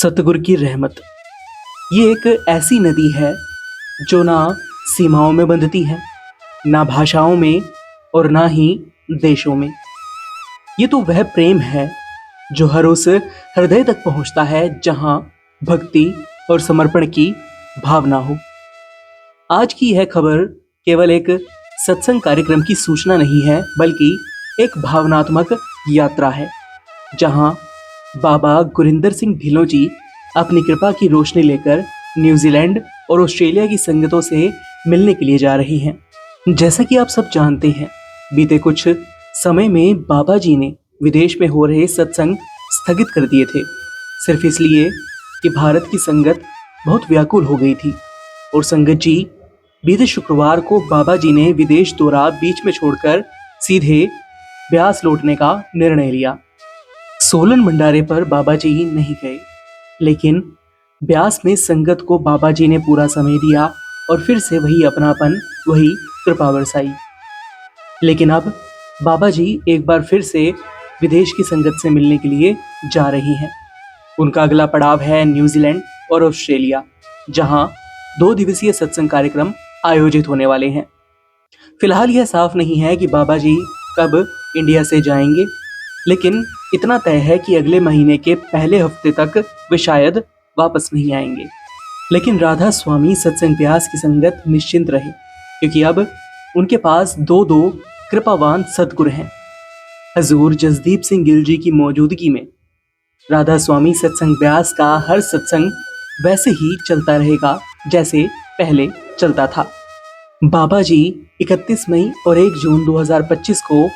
सतगुरु की रहमत। ये एक ऐसी नदी है जो ना सीमाओं में बंधती है, ना भाषाओं में और ना ही देशों में। ये तो वह प्रेम है जो हर उस हृदय तक पहुंचता है जहां भक्ति और समर्पण की भावना हो। आज की यह खबर केवल एक सत्संग कार्यक्रम की सूचना नहीं है, बल्कि एक भावनात्मक यात्रा है जहां बाबा गुरिंदर सिंह ढिल्लों जी अपनी कृपा की रोशनी लेकर न्यूजीलैंड और ऑस्ट्रेलिया की संगतों से मिलने के लिए जा रही हैं। जैसा कि आप सब जानते हैं, बीते कुछ समय में बाबा जी ने विदेश में हो रहे सत्संग स्थगित कर दिए थे, सिर्फ इसलिए कि भारत की संगत बहुत व्याकुल हो गई थी। और संगत जी बीते शुक्रवार को बाबा जी ने विदेश दौरा बीच में छोड़कर सीधे ब्यास लौटने का निर्णय लिया। सोलन भंडारे पर बाबा जी नहीं गए, लेकिन ब्यास में संगत को बाबा जी ने पूरा समय दिया और फिर से वही अपनापन, वही कृपा बरसाई। लेकिन अब बाबा जी एक बार फिर से विदेश की संगत से मिलने के लिए जा रही हैं। उनका अगला पड़ाव है न्यूजीलैंड और ऑस्ट्रेलिया, जहां 2 दिवसीय सत्संग कार्यक्रम आयोजित होने वाले हैं। फिलहाल यह साफ नहीं है कि बाबा जी कब इंडिया से जाएंगे, लेकिन इतना तय है कि अगले महीने के पहले हफ्ते तक वे शायद वापस नहीं आएंगे। लेकिन राधा स्वामी सत्संग ब्यास की संगत निश्चिंत रहे, क्योंकि अब उनके पास दो कृपावान सद्गुरु हैं। हजूर जसदीप सिंह गिल जी की मौजूदगी में राधा स्वामी सत्संग ब्यास का हर सत्संग वैसे ही चलता रहेगा जैसे पहले चलता था। बाबा जी 31 मई और 1 जून 2025 को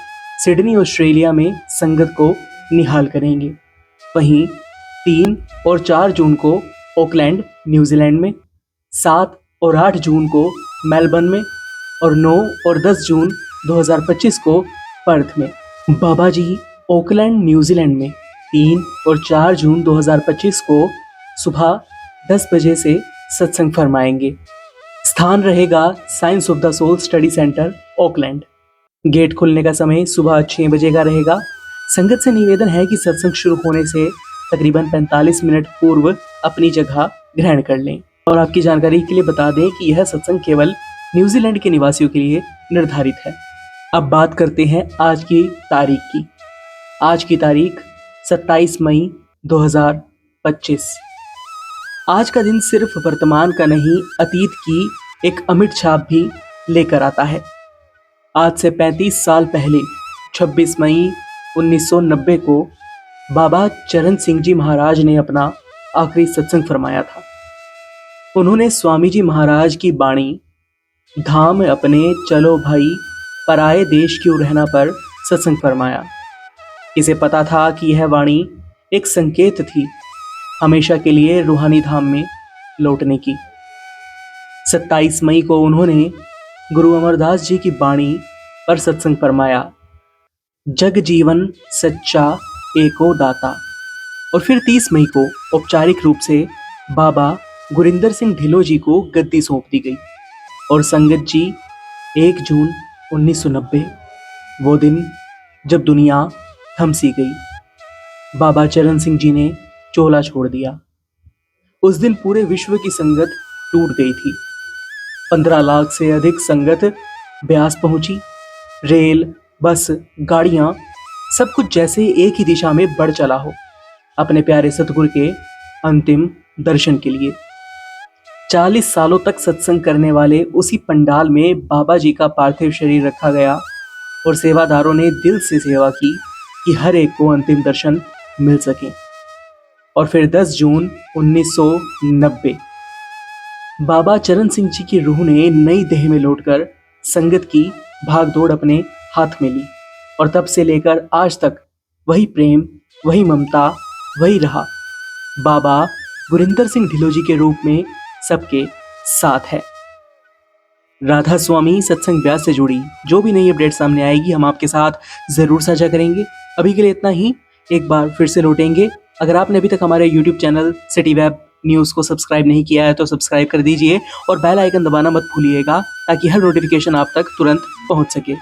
सिडनी ऑस्ट्रेलिया में संगत को निहाल करेंगे। वहीं 3 और 4 जून को ऑकलैंड न्यूजीलैंड में, 7 और 8 जून को मेलबर्न में और 9 और 10 जून 2025 को पर्थ में। बाबा जी ऑकलैंड न्यूजीलैंड में 3 और 4 जून 2025 को सुबह 10 बजे से सत्संग फरमाएंगे। स्थान रहेगा science of the soul study centre Auckland. Gate खुलने का समय सुबह 6 बजे का रहेगा। संगत से निवेदन है कि सत्संग शुरू होने से तकरीबन 45 मिनट पूर्व अपनी जगह ग्रहण कर लें। और आपकी जानकारी के लिए बता दें कि यह सत्संग केवल न्यूजीलैंड के निवासियों के लिए निर्धारित है। अब बात करते हैं आज की तारीख की। आज की तारीख 27 मई 2025। आज का दिन सिर्फ वर्तमान का नहीं, अतीत की एक अमिट छाप भी लेकर आता है। आज से 35 साल पहले 26 मई 1990 को बाबा चरण सिंह जी महाराज ने अपना आखिरी सत्संग फरमाया था। उन्होंने स्वामी जी महाराज की बाणी धाम अपने चलो भाई पराए देश क्यों रहना पर सत्संग फरमाया। इसे पता था कि यह वाणी एक संकेत थी हमेशा के लिए रूहानी धाम में लौटने की। 27 मई को उन्होंने गुरु अमरदास जी की बाणी पर सत्संग फरमाया, जग जीवन सच्चा एको दाता। और फिर 30 मई को औपचारिक रूप से बाबा गुरिंदर सिंह ढिल्लों जी को गद्दी सौंप दी गई। और संगत जी 1 जून 1990, वो दिन जब दुनिया थम सी गई, बाबा चरण सिंह जी ने चोला छोड़ दिया। उस दिन पूरे विश्व की संगत टूट गई थी। 15 लाख से अधिक संगत ब्यास पहुंची। रेल, बस, गाड़ियां, सब कुछ जैसे एक ही दिशा में बढ़ चला हो अपने प्यारे सतगुरु के अंतिम दर्शन के लिए। 40 सालों तक सत्संग करने वाले उसी पंडाल में बाबा जी का पार्थिव शरीर रखा गया और सेवादारों ने दिल से सेवा की कि हर एक को अंतिम दर्शन मिल सके। और फिर 10 जून 1990 बाबा चरण सिंह जी की रूह ने नई देह में लौटकर संगत की भागदौड़ अपने हाथ में ली। और तब से लेकर आज तक वही प्रेम, वही ममता, वही रहा बाबा गुरिंदर सिंह ढिल्लों जी के रूप में सबके साथ है। राधा स्वामी सत्संग ब्यास से जुड़ी जो भी नई अपडेट सामने आएगी, हम आपके साथ जरूर साझा करेंगे। अभी के लिए इतना ही। एक बार फिर से लौटेंगे। अगर आपने अभी तक हमारे YouTube channel city web news को सब्सक्राइब नहीं किया है तो सब्सक्राइब कर दीजिए और बेल आइकन दबाना मत भूलिएगा, ताकि हर नोटिफिकेशन आप तक तुरंत पहुंच सके।